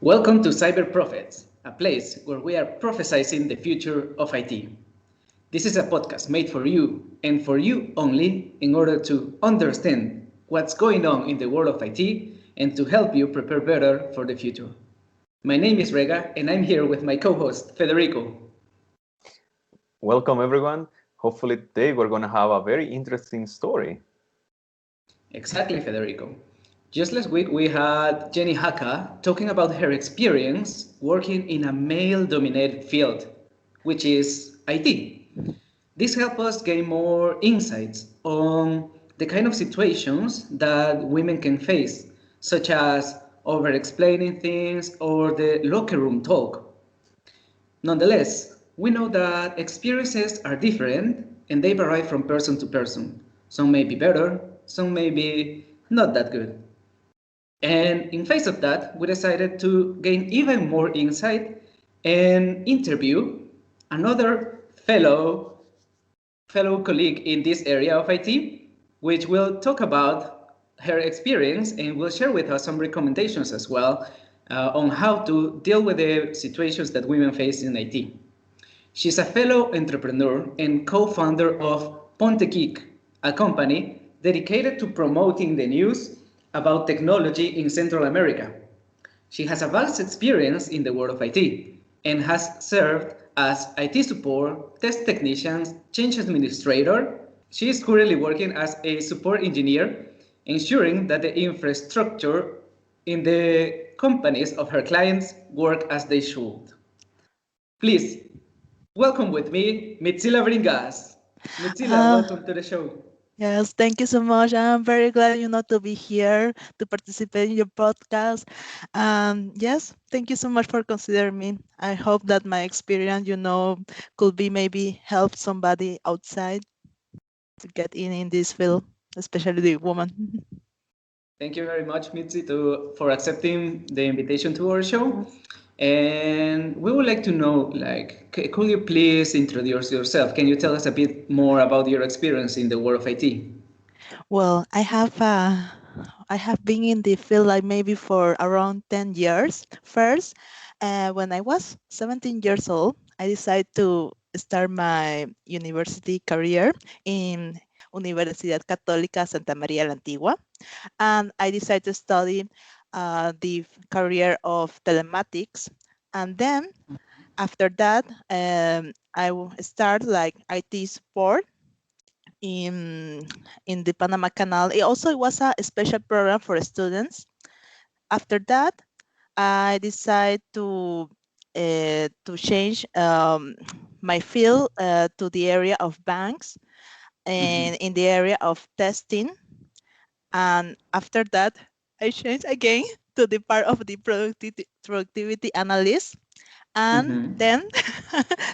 Welcome to Cyber Prophets, a place where we are prophesizing the future of IT. This is a podcast made for you and for you only in order to understand what's going on in the world of IT and to help you prepare better for the future. My name is Rega and I'm here with my co-host Federico. Welcome everyone. Hopefully today we're going to have a very interesting story. Exactly, Federico. Just last week we had Jenny Haka talking about her experience working in a male-dominated field, which is IT. This helped us gain more insights on the kind of situations that women can face, such as over-explaining things or the locker room talk. Nonetheless, we know that experiences are different and they vary from person to person. Some may be better, some may be not that good. And in face of that, we decided to gain even more insight and interview another fellow colleague in this area of IT, which will talk about her experience and will share with us some recommendations as well on how to deal with the situations that women face in IT. She's a fellow entrepreneur and co-founder of Ponte Geek, a company dedicated to promoting the news about technology in Central America. She has a vast experience in the world of IT and has served as IT support, test technician, change administrator. She is currently working as a support engineer, ensuring that the infrastructure in the companies of her clients work as they should. Please, welcome with me, Mitzila Bringas. Mitzila, Uh, welcome to the show. yes, thank you so much. I'm very glad to be here to participate in your podcast. Yes, thank you so much for considering me. I hope that my experience, could be maybe help somebody outside to get in this field, especially the woman. Thank you very much, Mitzi, for accepting the invitation to our show. And we would like to know, could you please introduce yourself? Can you tell us a bit more about your experience in the world of IT? Well, I have been in the field like maybe for around 10 years. First, when I was 17 years old, I decided to start my university career in Universidad Católica Santa María la Antigua, and I decided to study the career of telematics. And then after that, start like IT support in the Panama Canal. It was a special program for students. After that, I decided to change my field to the area of banks and in the area of testing. And after that, I changed again to the part of the productivity analyst, and then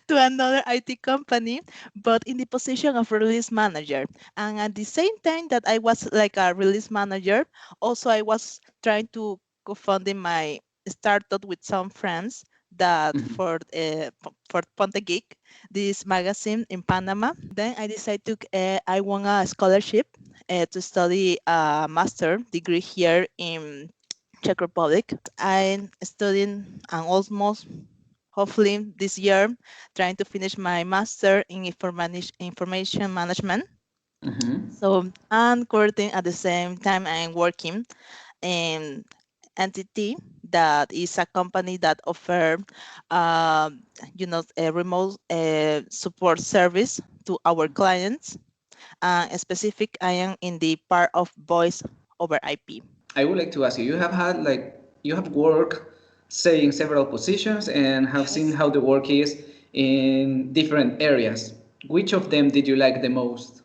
to another IT company, but in the position of release manager. And at the same time that I was like a release manager, also I was trying to co-founding my startup with some friends that for Ponte Geek, this magazine in Panama. Then I decided I won a scholarship to study a master degree here in Czech Republic. I'm studying and almost hopefully this year trying to finish my master in information management. So I'm currently at the same time I'm working in entity that is a company that offer a remote support service to our clients. Specific I am in the part of voice over IP. I would like to ask you, you have worked, say, in several positions and have seen how the work is in different areas. Which of them did you like the most?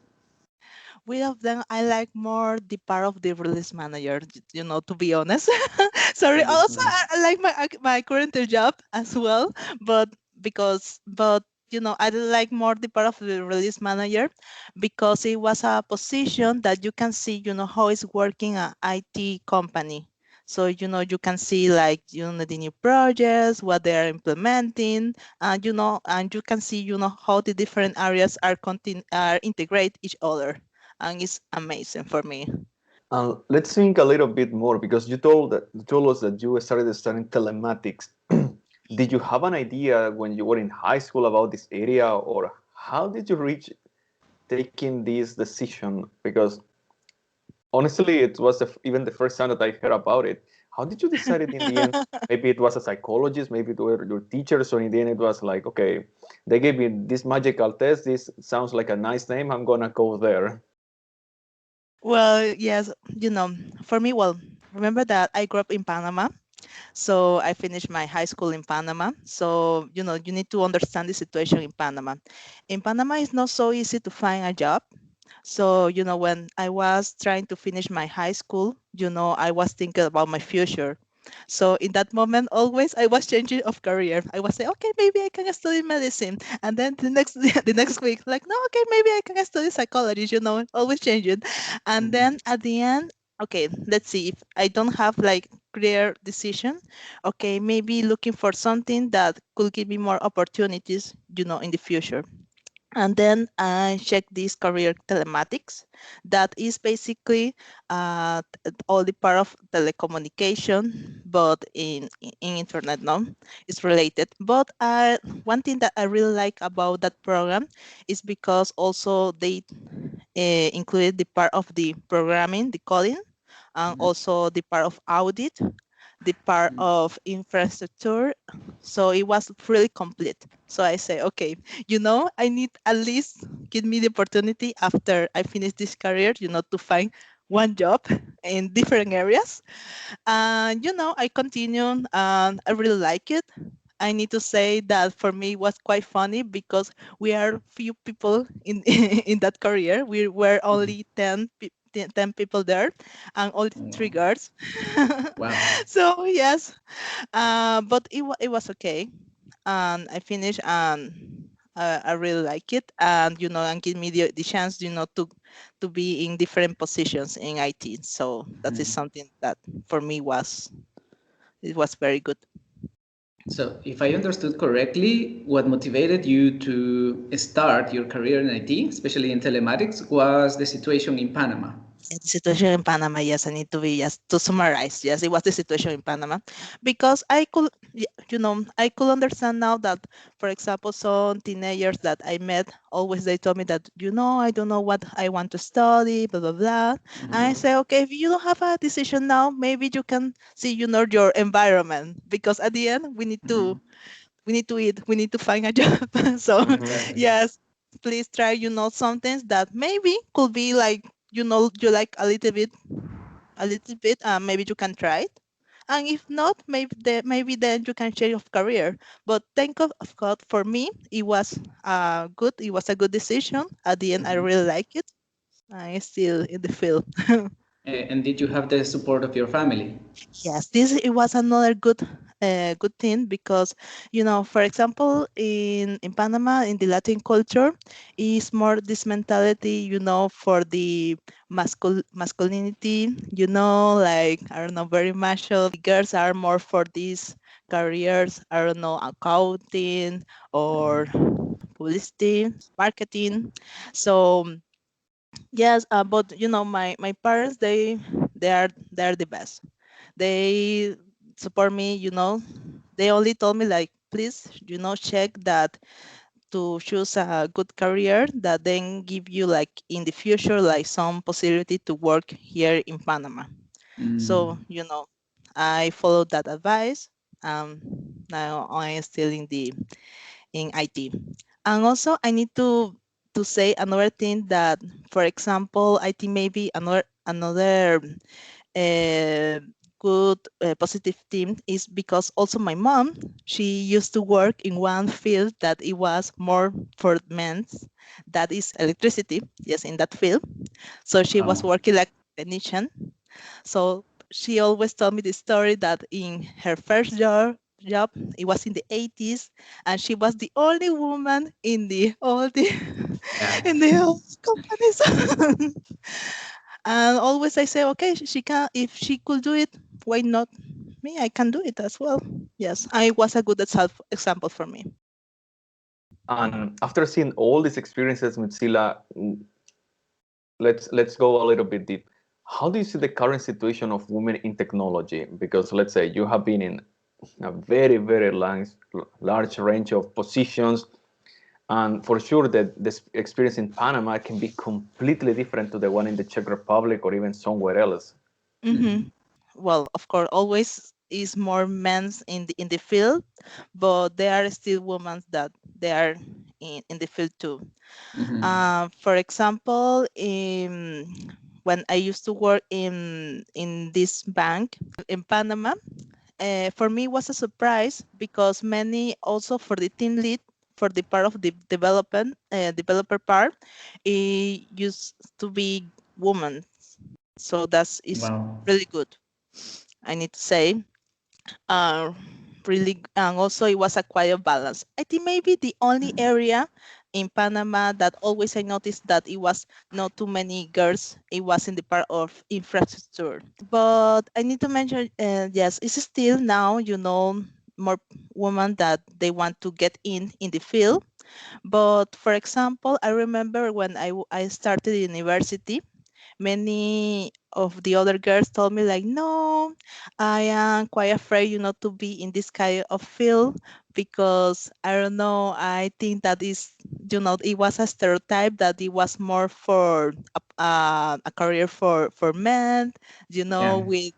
With of them, I like more the part of the release manager, to be honest. Sorry, also I like my current job as well, but I like more the part of the release manager because it was a position that you can see, how it's working an IT company. So, you can see the new projects, what they are implementing, and you can see, how the different areas are integrate each other. And it's amazing for me. Let's think a little bit more, because you told us that you started studying telematics. Did you have an idea when you were in high school about this area, or how did you reach taking this decision? Because honestly, it was even the first time that I heard about it. How did you decide it in the end? Maybe it was a psychologist, maybe it were your teachers, or in the end it was like, okay, they gave me this magical test. This sounds like a nice name. I'm gonna go there. Well, yes, for me, well, remember that I grew up in Panama. So I finished my high school in Panama. So, you need to understand the situation in Panama. In Panama, it's not so easy to find a job. So, when I was trying to finish my high school, I was thinking about my future. So in that moment, always I was changing of career. I was saying, okay, maybe I can study medicine. And then the next the next week, like, no, okay, maybe I can study psychology, always changing. And then at the end, okay, let's see if I don't have like clear decision. Okay, maybe looking for something that could give me more opportunities, in the future. And then I checked this career telematics. That is basically all the part of telecommunication, but in internet, no, it's related. But one thing that I really like about that program is because also they included the part of the programming, the coding, and also the part of audit, the part of infrastructure. So it was really complete. So I say, okay, I need at least give me the opportunity after I finish this career, to find one job in different areas. And, I continue and I really like it. I need to say that for me it was quite funny because we are few people in in that career. We were only 10 people there and only three girls. Wow. So yes, but it was okay. And I finished and I really like it. And, and give me the chance, to be in different positions in IT. So that is something that for me it was very good. So, if I understood correctly, what motivated you to start your career in IT, especially in telematics, was the situation in Panama. The situation in Panama, yes, I need to be just to summarize. Yes, it was the situation in Panama because I could understand now that, for example, some teenagers that I met always they told me that, I don't know what I want to study, blah blah blah. And I say, okay, if you don't have a decision now, maybe you can see, your environment because at the end we need to eat, we need to find a job. So Exactly. yes, please try, some things that maybe could be like, you like a little bit, maybe you can try it. And if not, maybe then you can change of career. But thank of God for me, it was good. It was a good decision. At the end, I really like it. I'm still in the field. And did you have the support of your family? Yes, this it was another good thing because, for example, in Panama, in the Latin culture, is more this mentality, for the masculinity, like, I don't know, very macho. The girls are more for these careers, I don't know, accounting or publicity, marketing. So yes, but my parents, they are the best. They support me. They only told me like, please, check that to choose a good career that then give you like in the future like some possibility to work here in Panama. So I followed that advice. Now I am still in IT. And also I need to say another thing that, for example, I think maybe another uh, good positive thing is because also my mom, she used to work in one field that it was more for men, that is electricity. Yes, in that field. So she was Wow. working like technician. So she always told me the story that in her first job, it was in the 80s, and she was the only woman in the all the Yeah. in the whole companies. And always I say, okay, she can, if she could do it, why not me? I can do it as well. Yes, I was a good example for me. And after seeing all these experiences, Mitzila, let's go a little bit deep. How do you see the current situation of women in technology? Because let's say you have been in a very, very large range of positions, and for sure that this experience in Panama can be completely different to the one in the Czech Republic or even somewhere else. Mm-hmm. Well, of course, always is more men's in the field, but there are still women that they are in the field too. For example, when I used to work in this bank in Panama, for me it was a surprise because many also for the team lead for the part of the development developer part, it used to be women. So that's is Wow. really good. I need to say, uh, really, and also it was a quiet balance. I think maybe the only area in Panama that always I noticed that it was not too many girls. It was in the part of infrastructure. But I need to mention, yes, it's still now, more women that they want to get in the field. But for example, I remember when I started university, many of the other girls told me like, no, I am quite afraid, to be in this kind of field because I don't know, I think that is, it was a stereotype that it was more for a career for men, Yeah. with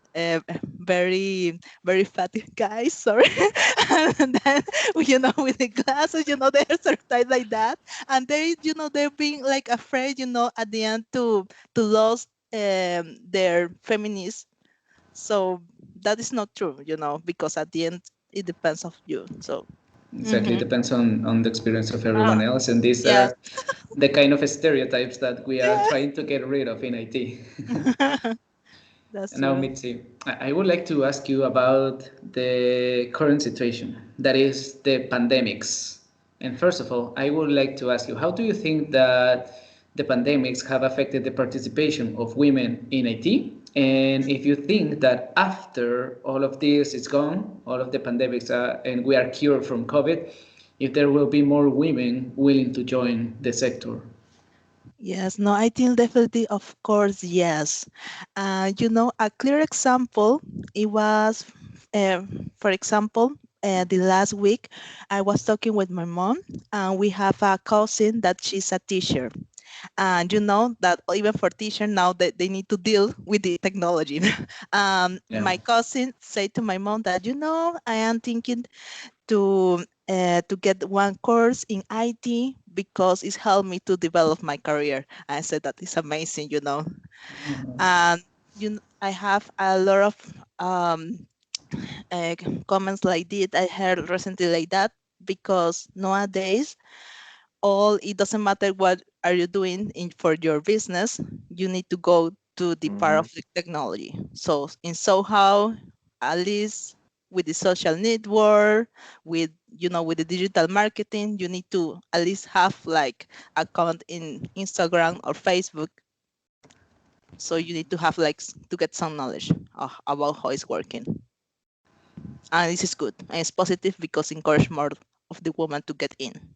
very, very fat guys, sorry. And then, with the glasses, they're stereotyped like that. And they're being like afraid, at the end to lose their feminist. So that is not true, because at the end it depends of you. So Exactly. It mhm. depends on the experience of everyone Ah, else, and these yes. are the kind of stereotypes that we are Yeah. trying to get rid of in IT. That's Now, true. Mitzi, I would like to ask you about the current situation, that is the pandemics. And first of all, I would like to ask you, how do you think that the pandemics have affected the participation of women in IT? And if you think that after all of this is gone, all of the pandemics and we are cured from COVID, if there will be more women willing to join the sector. Yes, no, I think definitely, of course, yes. A clear example, it was, uh, for example, the last week, I was talking with my mom, and we have a cousin that she's a teacher. And you know that even for teachers now that they need to deal with the technology. Yeah. My cousin said to my mom that, I am thinking to get one course in IT because it's helped me to develop my career. I said that is amazing. And I have a lot of uh, comments like this I heard recently like that because nowadays all it doesn't matter what are you doing for your business, you need to go to the part Mhm. of the technology. So in somehow, at least with the social network, with the digital marketing, you need to at least have like account in Instagram or Facebook. So you need to have like to get some knowledge about how it's working. And this is good and it's positive because encourage more of the woman to get in.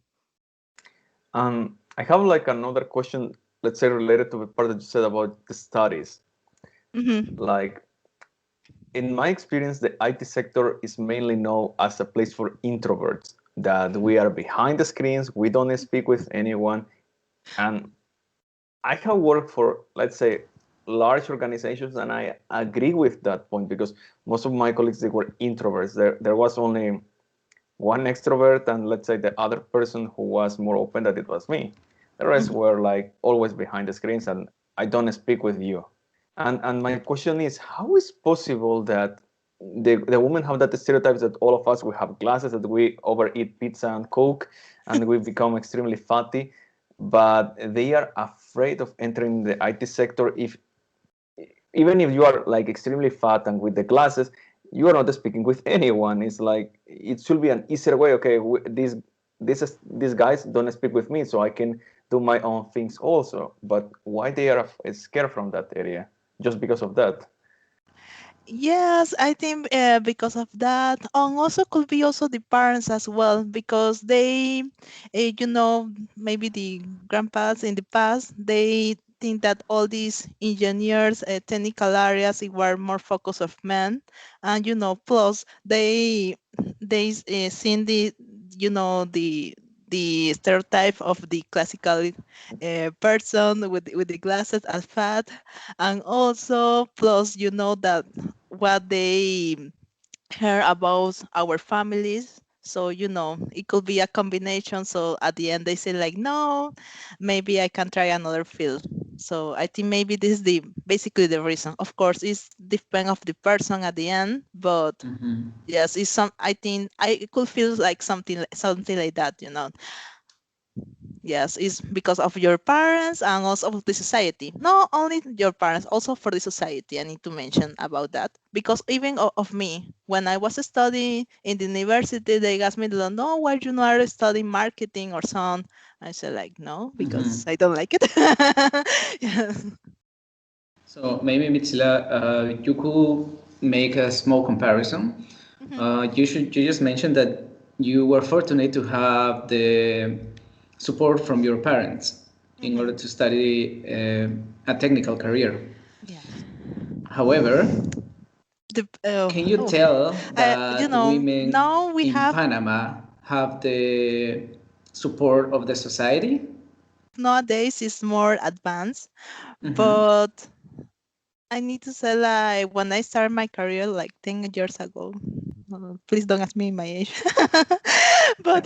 I have like another question, let's say related to the part that you said about the studies. Mm-hmm. Like in my experience, the IT sector is mainly known as a place for introverts, that we are behind the screens, we don't speak with anyone. And I have worked for, let's say, large organizations, and I agree with that point because most of my colleagues, they were introverts. There was only one extrovert, and let's say the other person who was more open, that it was me. The rest were like always behind the screens, and I don't speak with you. And my question is, how is possible that the women have that stereotypes that all of us, we have glasses, that we overeat pizza and coke, and we become extremely fatty, but they are afraid of entering the IT sector. If even if you are like extremely fat and with the glasses, you are not speaking with anyone. It's like it should be an easier way. Okay, these guys don't speak with me, so I can do my own things also. But why they are scared from that area? Just because of that? Yes, I think because of that, and also could be also the parents as well, because they, maybe the grandpas in the past, they think that all these engineers, technical areas, it were more focus of men, and plus they seen the the stereotype of the classical person with the glasses as fat, and also plus that what they hear about our families. So it could be a combination. So at the end they say like, no, maybe I can try another field. So I think maybe this is the basically the reason. Of course, it's depend of the person at the end, but yes, it's some. I think it could feel like something like that. Yes, it's because of your parents and also of the society. Not only your parents, also for the society. I need to mention about that because even of me, when I was studying in the university, they asked me, "No, why you not are studying marketing or something?" I said like, "No, because I don't like it." Yeah. So maybe Mitzila, you could make a small comparison. You just mentioned that you were fortunate to have the support from your parents in order to study a technical career. Yes. However, can you Oh, tell that women now we in have Panama have the support of the society? nowadays is more advanced, but I need to say, like, when I started my career, like 10 years ago, please don't ask me my age, but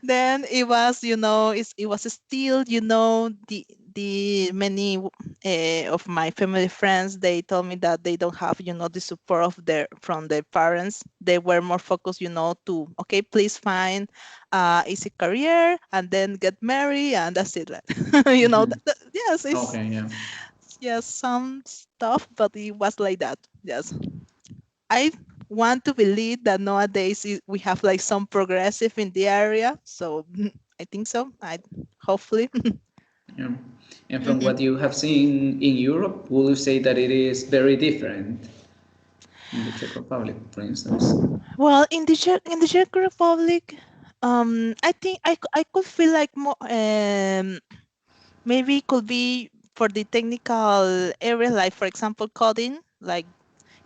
then it was, it was still, the many of my family friends, they told me that they don't have, the support from their parents. They were more focused, to, okay, please find easy career and then get married and that's it. Yes, it's Okay, yeah. yes, some stuff, but it was like that. Yes. I want to believe that nowadays we have like some progressive in the area. So I think so. I hopefully. Yeah. And from what you have seen in Europe, would you say that it is very different in the Czech Republic, for instance? Well, in the Czech Republic, I think I could feel like more maybe it could be for the technical area, like for example coding, like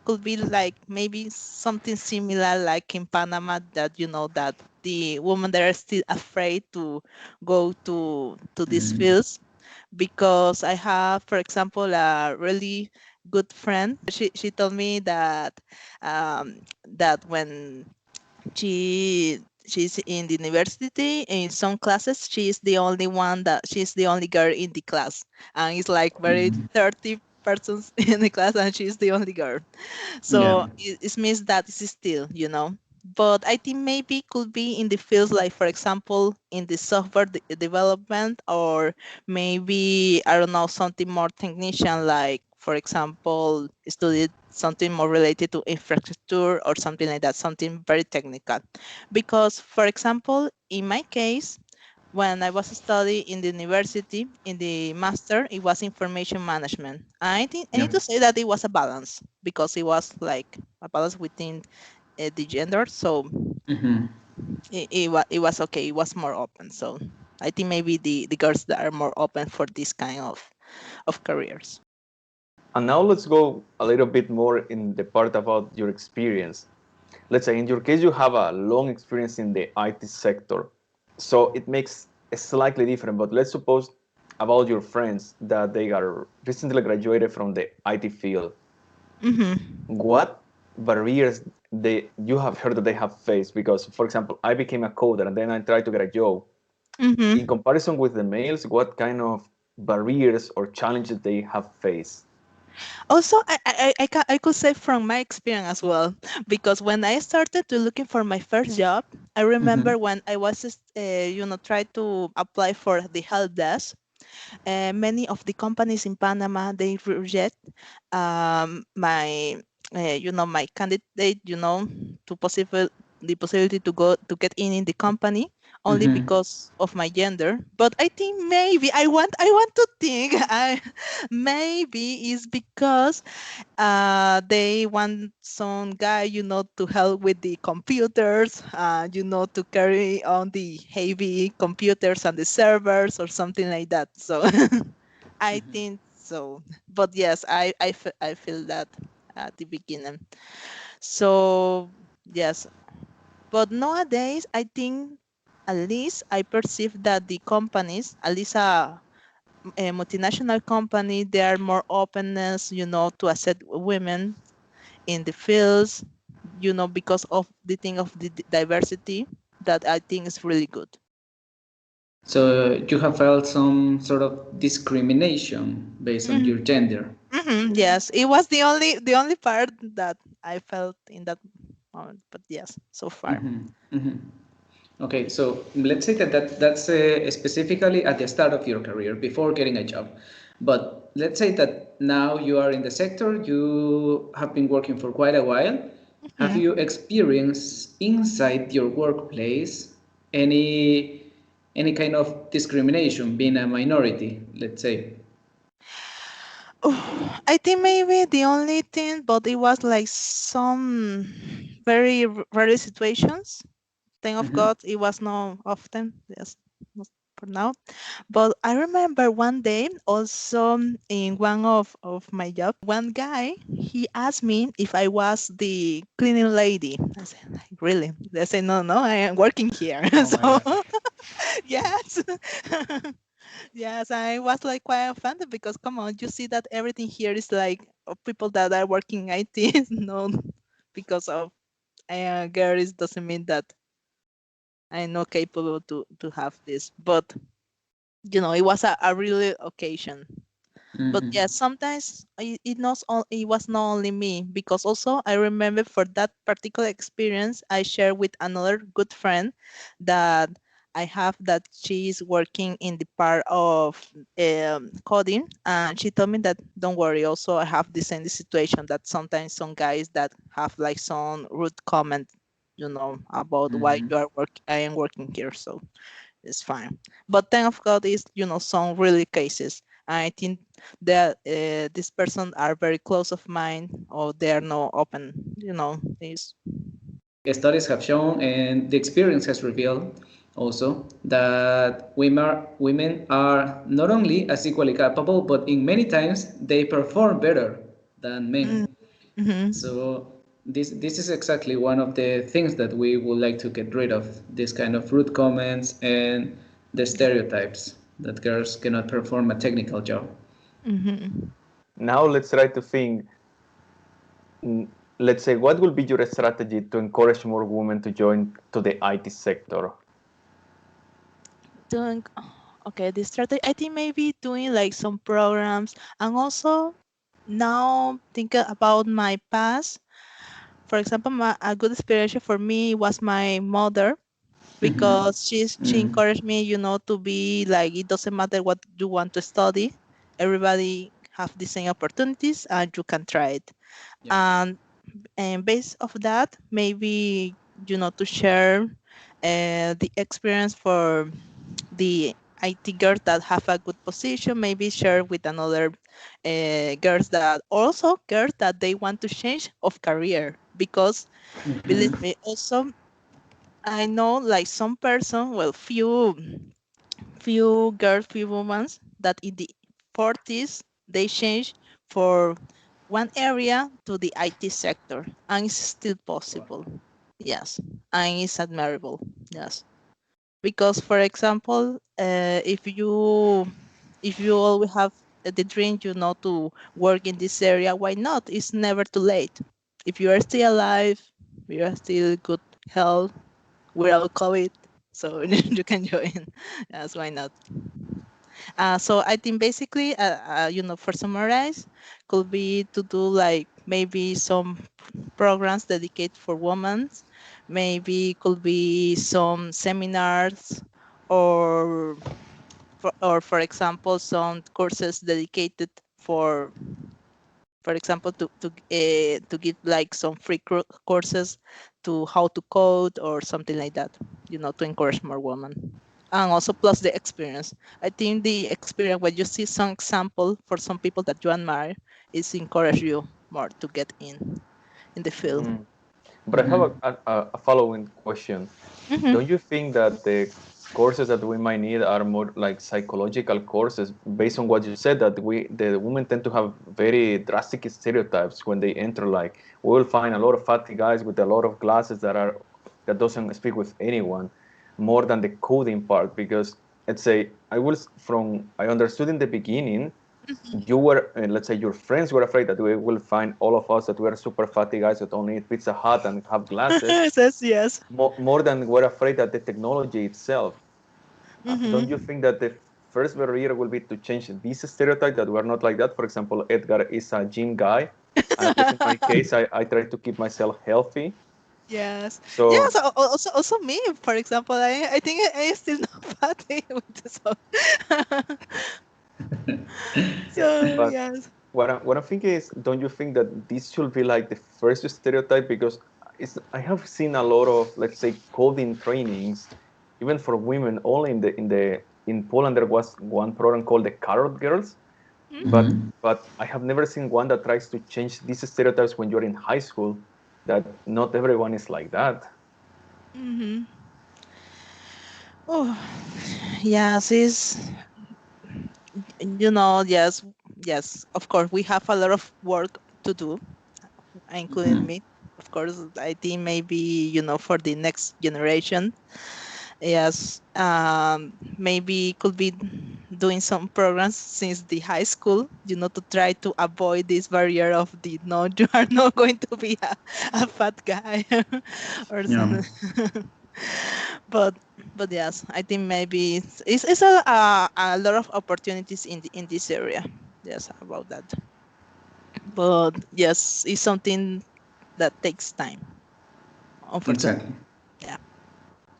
could be like maybe something similar like in Panama, that that the women that are still afraid to go to these fields, because I have, for example, a really good friend. She told me that that when she's in the university, in some classes she's the only one, that she's the only girl in the class, and it's like very 30 persons in the class and she's the only girl. Yeah. So it means that it's still, but I think maybe could be in the fields like, for example, in the software development, or maybe, I don't know, something more technician, like, for example, studied something more related to infrastructure or something like that, something very technical. Because, for example, in my case, when I was studying in the university, in the master, it was information management. I think I Yeah. need to say that it was a balance, because it was like a balance within the gender. So it was okay. It was more open. So I think maybe the girls that are more open for this kind of careers. And now let's go a little bit more in the part about your experience. Let's say in your case, you have a long experience in the IT sector. So it makes it slightly different, but let's suppose about your friends that they are recently graduated from the IT field. What barriers you have heard that they have faced? Because, for example, I became a coder and then I tried to get a job. In comparison with the males, what kind of barriers or challenges they have faced? Also, I could say from my experience as well, because when I started to looking for my first job, I remember when I was, trying to apply for the help desk. Many of the companies in Panama, they reject my my candidate, to possible the possibility to go to get in the company, only because of my gender. But I think maybe I want to think I maybe is because they want some guy, to help with the computers, to carry on the heavy computers and the servers or something like that. So I think so. But yes, I feel that at the beginning. So yes, but nowadays I think at least I perceive that the companies, at least a multinational company, they are more openness, to accept women in the fields, because of the thing of the diversity that I think is really good. So you have felt some sort of discrimination based on your gender. Yes, it was the only part that I felt in that moment, but yes, so far. Okay, so let's say that's specifically at the start of your career, before getting a job. But let's say that now you are in the sector, you have been working for quite a while. Have Mhm. you experienced inside your workplace any kind of discrimination, being a minority, let's say? I think maybe the only thing, but it was like some very rare situations. Thank of God, it was not often. Yes, not for now. But I remember one day also in one of my job, one guy, he asked me if I was the cleaning lady. I said, like, really? They say, no, no, I am working here. Oh my So God. yes. Yes, I was like quite offended because come on, you see that everything here is like people that are working IT. No, because of girls doesn't mean that I'm not capable to have this. But it was a really occasion. But Mm-hmm. yeah, sometimes it was not only me, because also I remember for that particular experience I shared with another good friend that I have, that she is working in the part of coding, and she told me that don't worry, also I have the same situation, that sometimes some guys that have like some rude comment, about why Mm-hmm. you are I am working here, so it's fine. But thank of God is, some really cases. I think that these persons are very close of mine, or they are not open, is. Studies have shown, and the experience has revealed also, that women are not only as equally capable, but in many times they perform better than men. Mm-hmm. So this is exactly one of the things that we would like to get rid of: this kind of rude comments and the stereotypes that girls cannot perform a technical job. Mm-hmm. Now let's try to think. mm, Let's say, what will be your strategy to encourage more women to join to the IT sector? Doing okay, this strategy. I think maybe doing like some programs, and also now thinking about my past. For example, a good inspiration for me was my mother, Mm-hmm. because she encouraged me, to be like, it doesn't matter what you want to study, everybody have the same opportunities and you can try it. Yeah. And based of that, maybe, to share the experience for the IT girls that have a good position, maybe share with another girls that they want to change of career, because believe Mm-hmm. me, also I know like some person, well, few girls, few women that in the 40s they change for one area to the IT sector, and it's still possible. Yes, and it's admirable. Yes, because for example, if you always have the dream, to work in this area, why not? It's never too late. If you are still alive, you are still good health without COVID, so you can join. Yes, why not? So I think basically, for summarize, could be to do like maybe some programs dedicated for women, maybe could be some seminars, or for example, some courses dedicated for example, to give like some free courses to how to code or something like that, to encourage more women. And also plus the experience. I think the experience, when you see some example for some people that you admire, is encourage you more to get in the field. Mm. But I have Mm-hmm. a following question. Hmm. Don't you think that the courses that we might need are more like psychological courses, based on what you said, that the women tend to have very drastic stereotypes when they enter. Like, we will find a lot of fatty guys with a lot of glasses that doesn't speak with anyone, more than the coding part. Because let's say I understood in the beginning, you were, let's say your friends were afraid that we will find all of us that we are super fatty guys that only eat Pizza Hut and have glasses, Yes, yes. more than we're afraid that the technology itself. Don't you Mm-hmm. think that the first barrier will be to change this stereotype, that we're not like that? For example, Edgar is a gym guy, and at least in my case, I try to keep myself healthy. Yes. So, Yes. Also me, for example, I think I still not fatty with this. yeah, So but yes. what I'm thinking is, don't you think that this should be like the first stereotype? Because I have seen a lot of, let's say, coding trainings, even for women. Only in Poland there was one program called the Carrot Girls, but Mhm. I have never seen one that tries to change these stereotypes when you're in high school. That not everyone is like that. Mm-hmm. Oh, yes. Is yes, yes. Of course, we have a lot of work to do, including Mhm. me. Of course, I think maybe for the next generation. Yes, maybe could be doing some programs since the high school, to try to avoid this barrier of the no, you are not going to be a fat guy or Yeah. something. but but yes, I think maybe it's a lot of opportunities in this area. Yes, about that. But yes, it's something that takes time, unfortunately. Exactly. Yeah.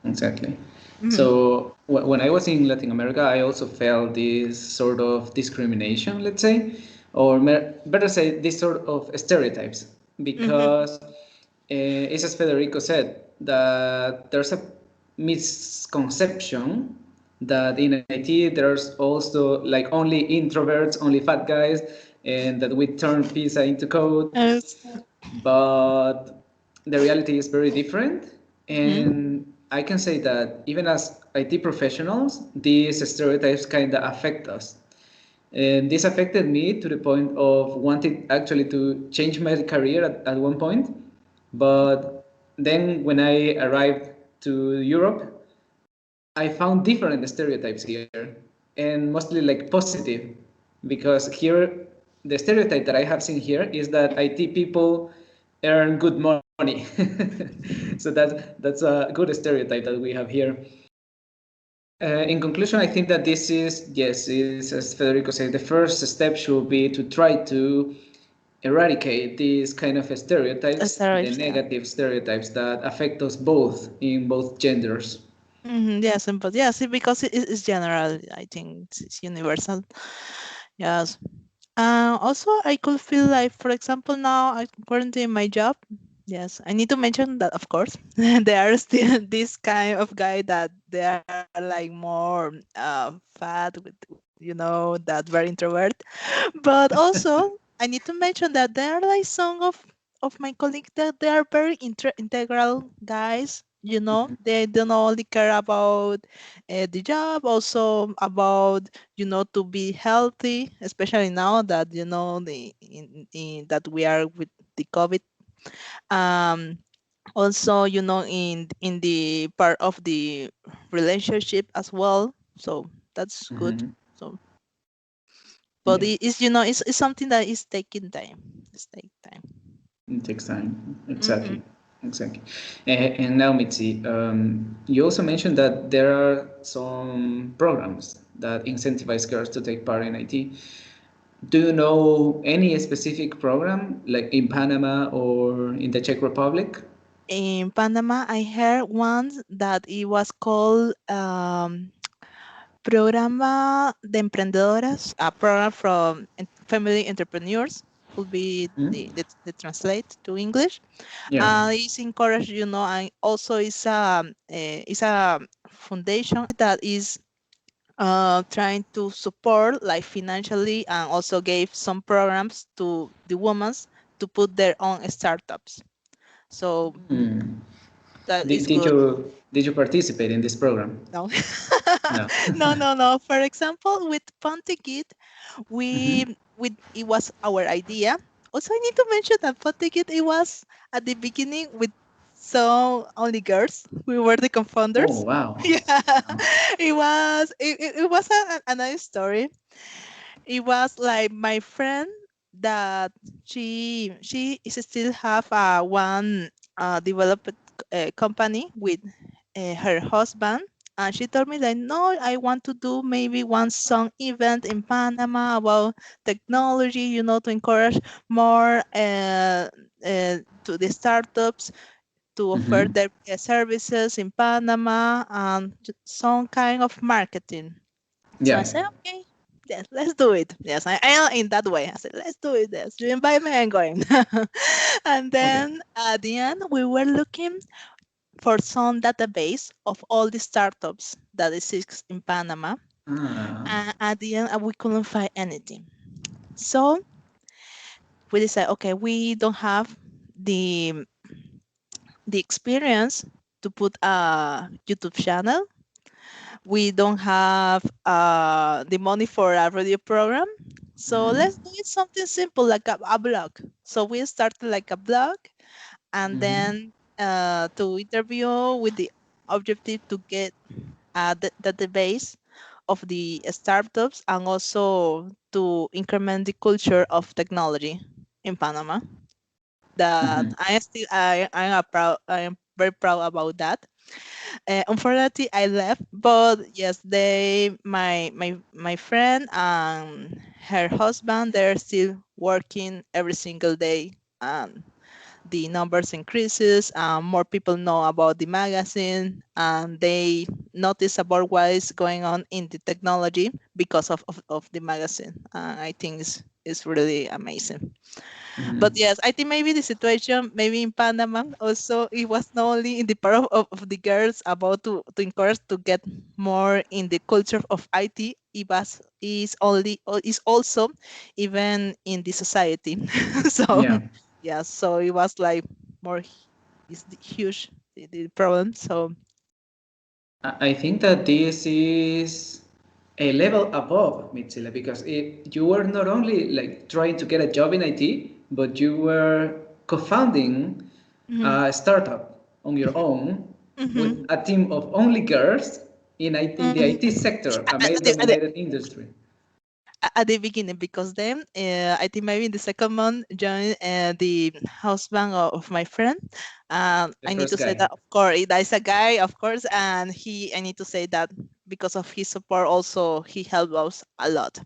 Exactly. Mhm. So when I was in Latin America, I also felt this sort of discrimination, let's say, or better say, this sort of stereotypes, Mhm. because it's as Federico said, that there's a misconception that in IT there's also like only introverts, only fat guys, and that we turn pizza into code, Yes. but the reality is very different. Mhm. And I can say that even as IT professionals, these stereotypes kind of affect us. And this affected me to the point of wanting actually to change my career at one point. But then when I arrived to Europe, I found different stereotypes here, and mostly like positive, because here the stereotype that I have seen here is that IT people earn good money. So that's a good stereotype that we have here. In conclusion, I think that this is, yes, is, as Federico said, the first step should be to try to eradicate these kind of stereotypes, the Steroids, yeah. negative stereotypes that affect us both in both genders. Yes, but yes, because it's general. I think it's universal. Yes. Also, I could feel like, for example, now I'm currently in my job. Yes, I need to mention that, of course, there are still this kind of guy that they are like more fat with that very introvert. But also, I need to mention that there are like some of my colleagues that they are very integral guys. They don't only care about the job, also about to be healthy, especially now that that we are with the COVID. Um, Also, in the part of the relationship as well. So that's good. Mhm. So, but Yes. it's something that is taking time. It's taking time. It takes time. Mm-hmm. Exactly. Exactly. And now, Mitzi, you also mentioned that there are some programs that incentivize girls to take part in IT. Do you know any specific program, like in Panama or in the Czech Republic? In Panama, I heard once that it was called Programa de Emprendedoras, a program from family entrepreneurs, could be Hmm? the translate to English. Yeah. It's encouraged, and also it's a foundation that is trying to support like financially and also gave some programs to the women to put their own startups. So Hmm. that is Did good. you participate in this program? No. No. No. For example, with Pontikit, Mhm. it was our idea. Also, I need to mention that Pontikit, it was at the beginning with so only girls. We were the Oh co-founders. wow. Yeah, Wow. it was a nice story. It was like my friend that she is still have one developed company with her husband, and she told me that no, I want to do maybe one song event in Panama about technology, to encourage more to the startups to offer Mhm. their services in Panama and some kind of marketing. So I Yeah. said, okay, yes, let's do it. Yes, I am in that way. I said, let's do it. Yes, you invite me, I'm going. And Okay. then at the end, we were looking for some database of all the startups that exist in Panama. Ah. And at the end, we couldn't find anything. So we decided, okay, we don't have the the experience to put a YouTube channel. We don't have the money for a radio program. So Mhm. let's do it something simple like a blog. So we started like a blog, and Mhm. then to interview with the objective to get the database of the startups, and also to increment the culture of technology in Panama. That Mhm. I am very proud about that. Unfortunately, I left, but yes, my friend and her husband, they're still working every single day, and the numbers increases. More people know about the magazine, and they notice about what is going on in the technology because of the magazine. I think is really amazing. But Mhm. yes, I think maybe the situation maybe in Panama also, it was not only in the part of the girls about to encourage to get more in the culture of IT. It was is also even in the society. So Yeah. yeah, so it was like more is the huge the problem. So I think that this is a level above Mitzila because you were not only like trying to get a job in IT, but you were co-founding mhm, a startup on your own with mhm, a team of only girls in the IT mhm. sector, a At the, male-dominated industry. at the beginning, because then I think maybe in the second month joined the husband of my friend. The I need first to say guy. that, of course, that is a guy, of course, and I need to say that because of his support also, he helped us a lot.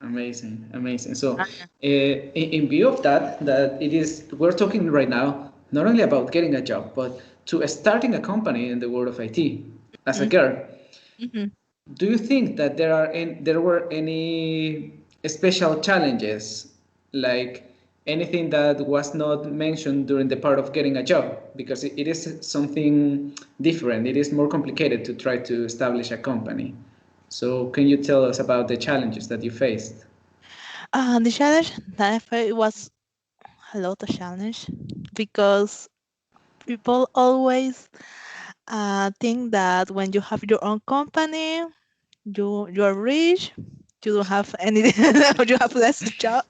Amazing, amazing. So, in view of that it is we're talking right now not only about getting a job, but to starting a company in the world of IT as a Mhm, girl. mhm. Do you think that there were any special challenges, like anything that was not mentioned during the part of getting a job? Because it is something different. It is more complicated to try to establish a company. So, can you tell us about the challenges that you faced? The challenge that I felt, it was a lot of challenge, because people always think that when you have your own company, you are rich, you don't have any you have less job,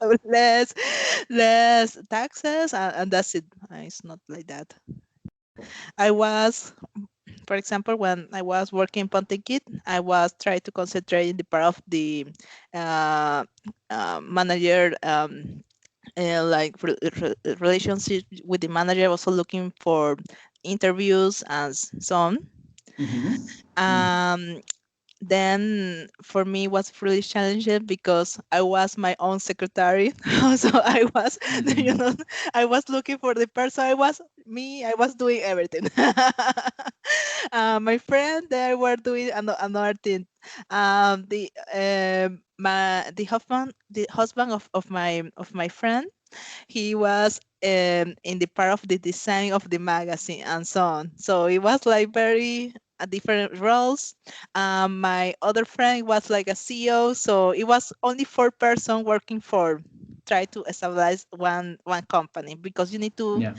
less taxes, and that's it. It's not like that. I was, for example, when I was working Pontekit, I was trying to concentrate in the part of the uh, manager, like relationship with the manager, also looking for interviews and so on. Mm-hmm. um, then for me it was really challenging because I was my own secretary. So I was, you Mm-hmm. know, I was looking for the person. I was doing everything. My friend, they were doing another thing. The husband of my friend, he was in the part of the design of the magazine and so on. So it was like very different roles. My other friend was like a CEO, so it was only 4 person working for try to establish one company, because you need Yeah.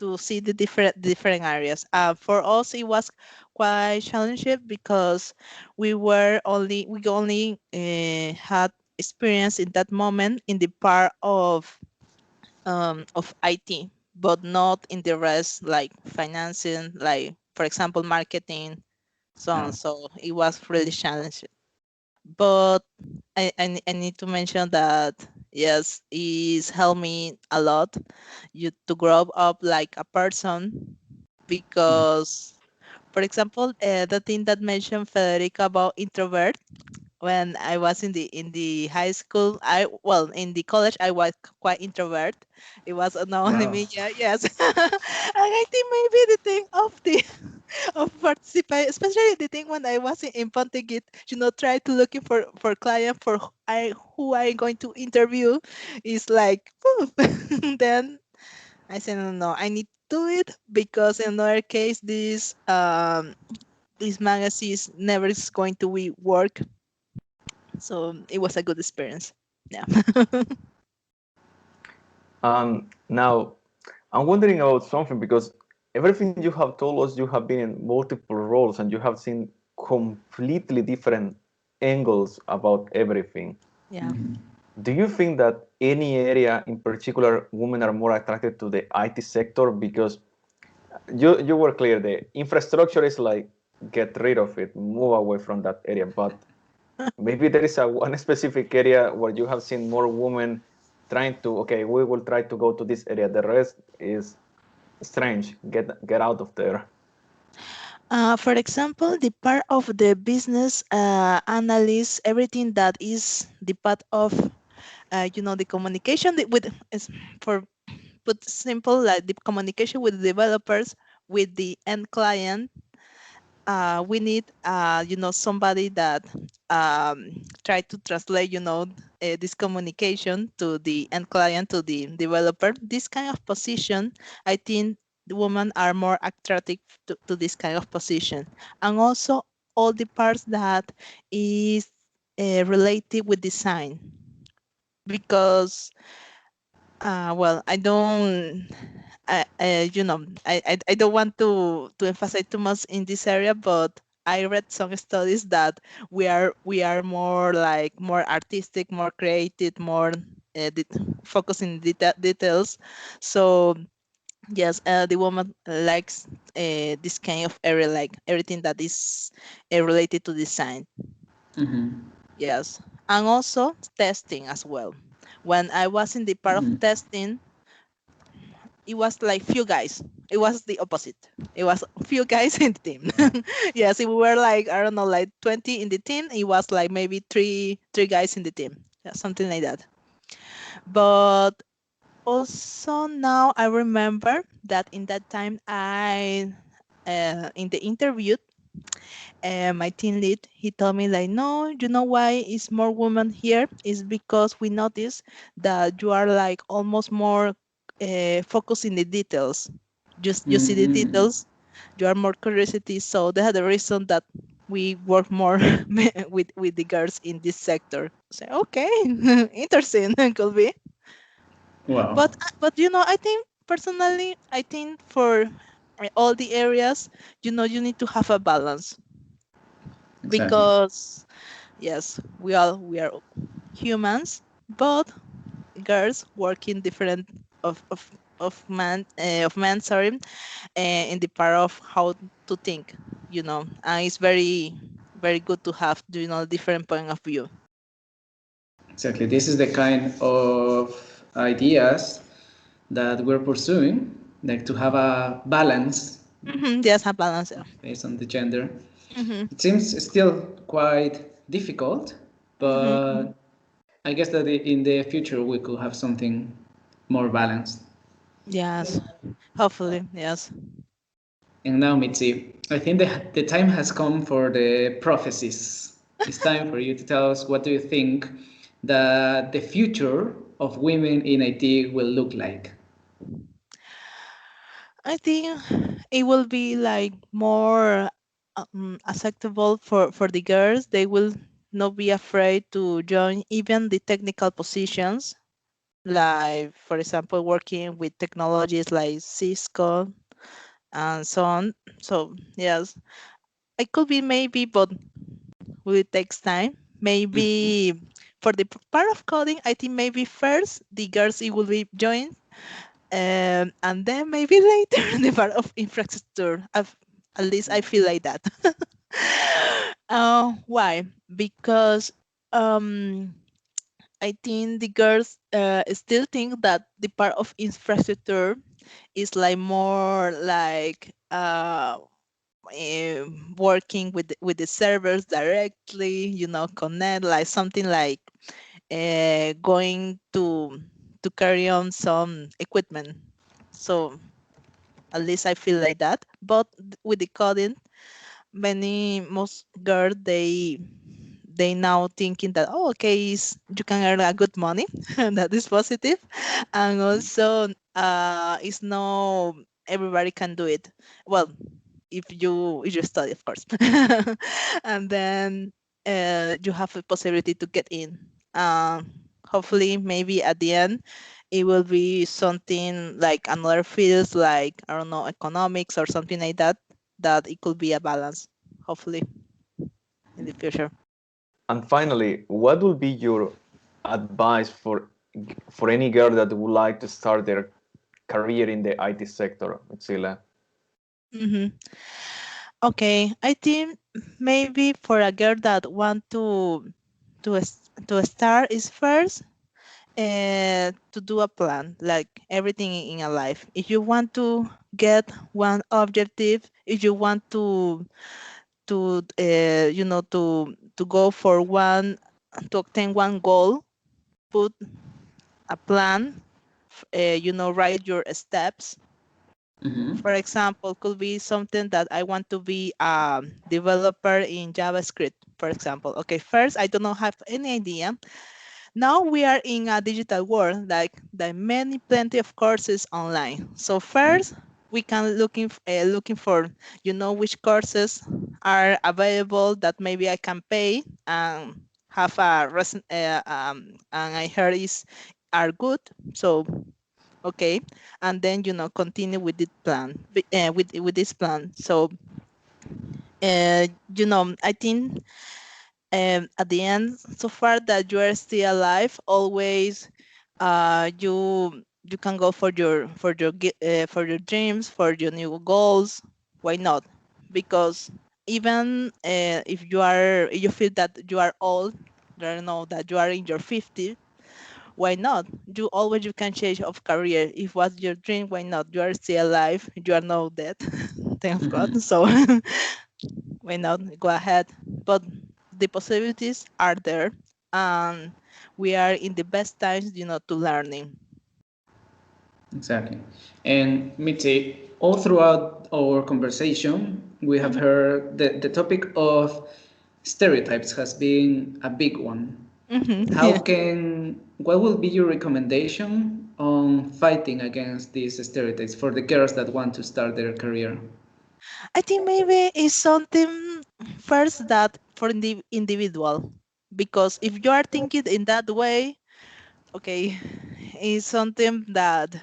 to see the different areas. For us, it was quite challenging because we only had experience in that moment in the part of IT, but not in the rest, like financing, like for example, marketing, so on. No. So it was really challenging. But I need to mention that yes, it's helped me a lot to grow up like a person because, for example, the thing that mentioned Federica about introvert, when I was in the high school, in the college I was quite introvert. It was not only Wow. me, yeah, yes. And I think maybe the thing of the of participate, especially the thing when I was in Pontegit, try to looking for client for who I going to interview is like, "Ooh." Then I said no, I need to do it because in other case this magazine is never is going to be work. So it was a good experience. Yeah. Now, I'm wondering about something because everything you have told us, you have been in multiple roles and you have seen completely different angles about everything. Yeah. Do you think that any area in particular women are more attracted to the IT sector? Because you were clear, the infrastructure is like get rid of it, move away from that area. But maybe there is one specific area where you have seen more women trying to, okay, we will try to go to this area. The rest is strange. Get out of there. For example, the part of the business analyst, everything that is the part of, the communication with, is for put simple, like the communication with the developers, with the end client. We need, somebody that try to translate, this communication to the end client, to the developer. This kind of position, I think the women are more attractive to this kind of position. And also all the parts that is related with design. Because, I don't, I don't want to emphasize too much in this area, but I read some studies that we are more like more artistic, more creative, more focusing details. So yes, the woman likes this kind of area, like everything that is related to design. Yes, and also testing as well. When I was in the part of testing, it was like few guys. It was the opposite. It was few guys in the team. Yes, if we were like, I don't know, like 20 in the team, it was like maybe three guys in the team. Yeah, something like that. But also now I remember that in that time in the interview, my team lead, he told me like, no, you know why is more women here is because we notice that you are like almost more focused in the details. Just you see the details, you are more curiosity. So that's the reason that we work more with the girls in this sector. So okay, interesting, could be. Wow. But I think personally, I think for all the areas, you need to have a balance Exactly. because yes, we are humans, but girls work in different of men, sorry, in the part of how to think, and it's very very good to have different point of view. Exactly. This is the kind of ideas that we're pursuing, like to have a balance Yes, a balance. Yeah. based on the gender. Mm-hmm. It seems still quite difficult, Mm-hmm. but I guess that in the future we could have something more balanced. Yes, hopefully, yes. And now, Mitzi, I think the time has come for the prophecies. It's time for you to tell us what do you think that the future of women in IT will look like. I think it will be like more acceptable for the girls. They will not be afraid to join even the technical positions. like for example, working with technologies like Cisco and so on. So yes, I could be maybe, but will takes time. Mhm. Maybe for the part of coding, I think maybe first the girls it will be joined, and then maybe later the part of infrastructure. At least I feel like that. Why? Because um, I think the girls still think that the part of infrastructure is like more like working with the servers directly, connect like something like going to carry on some equipment. So at least I feel like that. But with the coding, most girls they now thinking that, oh, okay, you can earn a good money, and that is positive, and also it's no everybody can do it. Well, if you study, of course, and then you have a possibility to get in. Hopefully, maybe at the end, it will be something like another fields, like I don't know, economics or something like that. That it could be a balance. Hopefully, in the future. And finally, what will be your advice for any girl that would like to start their career in the IT sector, Mitzila? hmm Okay, I think maybe for a girl that want to start is first to do a plan, like everything in a life. If you want to get one objective, if you want to go for one to obtain one goal, put a plan. Write your steps. Mhm. For example, could be something that I want to be a developer in JavaScript, for example. Okay, first, I do not have any idea. Now we are in a digital world, like there are plenty of courses online. So first, we can looking for, which courses are available that maybe I can pay and have and I heard are good. So okay, and then continue with this plan with this plan. So I think at the end, so far that you are still alive, always you can go for your dreams, for your new goals. Why not? Because even if you feel that you are old, I don't know, that you are in your 50s, why not? You can change of career. If what's your dream, why not? You are still alive. You are not dead. Thank God. Mhm. So why not? Go ahead. But the possibilities are there, and we are in the best times, to learning. Exactly. And Mitzi, all throughout our conversation, we have Mhm, heard the topic of stereotypes has been a big one. yeah. What will be your recommendation on fighting against these stereotypes for the girls that want to start their career? I think maybe it's something first that for the individual, because if you are thinking in that way, okay, it's something that.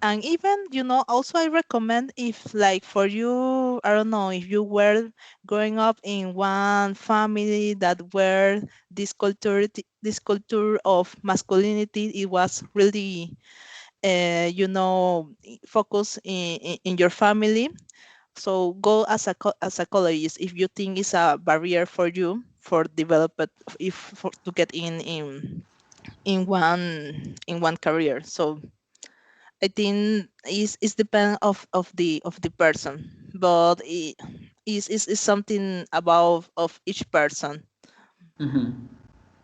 And even, also I recommend, if like for you, I don't know, if you were growing up in one family that were this culture of masculinity, it was really, focused in your family. So go as a psychologist if you think it's a barrier for you for develop it, if to get in one career. So I think it's depend of the person, but it is something about of each person, Mm-hmm.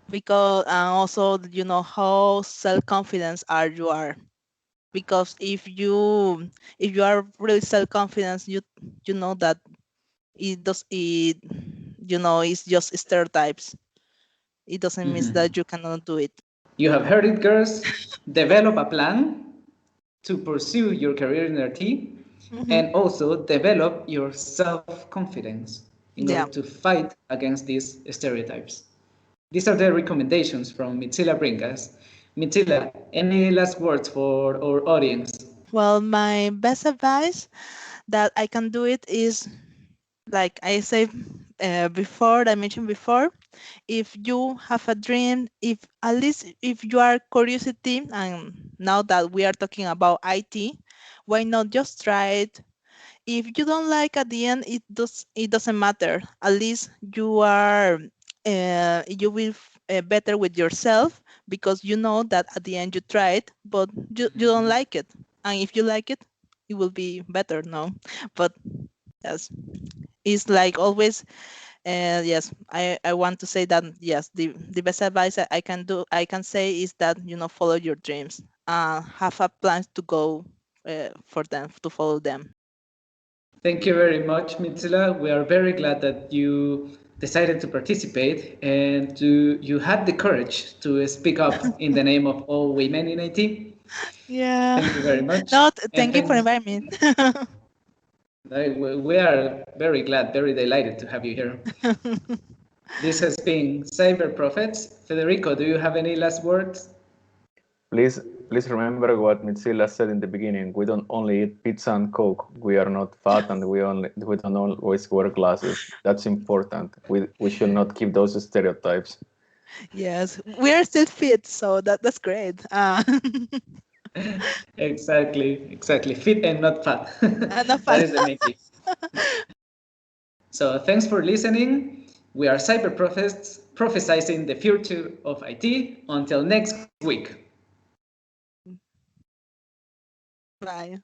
because and also how self confidence are. Because if you are really self confident, you know that it's just stereotypes. It doesn't mean Mm-hmm. that you cannot do it. You have heard it, girls. Develop a plan to pursue your career in RT Hmm. and also develop your self confidence in order Yeah. to fight against these stereotypes. These are the recommendations from Mitzila Bringas. Mitzila, any last words for our audience? Well, my best advice that I can do it is, like I said before, I mentioned before, if you have a dream, if at least if you are curiosity, and now that we are talking about IT, why not just try it? If you don't like at the end, it doesn't matter. At least you are you will better with yourself, because you know that at the end you tried, but you don't like it. And if you like it, it will be better, no? But yes, it's like always. Yes, I want to say that yes, the best advice I can say is that, follow your dreams. Have a plan to go for them, to follow them. Thank you very much, Mitzila. We are very glad that you decided to participate and you had the courage to speak up in the name of all women in IT. Yeah. Thank you very much. No, And thank you for thanks. inviting me. We are very glad, very delighted to have you here. This has been Cyber Prophets. Federico, do you have any last words? Please, please remember what Mitzila said in the beginning. We don't only eat pizza and Coke. We are not fat, and we don't always wear glasses. That's important. We should not keep those stereotypes. Yes, we are still fit, so that's great. Exactly. Fit and not fat. Not That fun. is the main key. So thanks for listening. We are Cyber Prophets, prophesizing the future of IT. Until next week. Bye.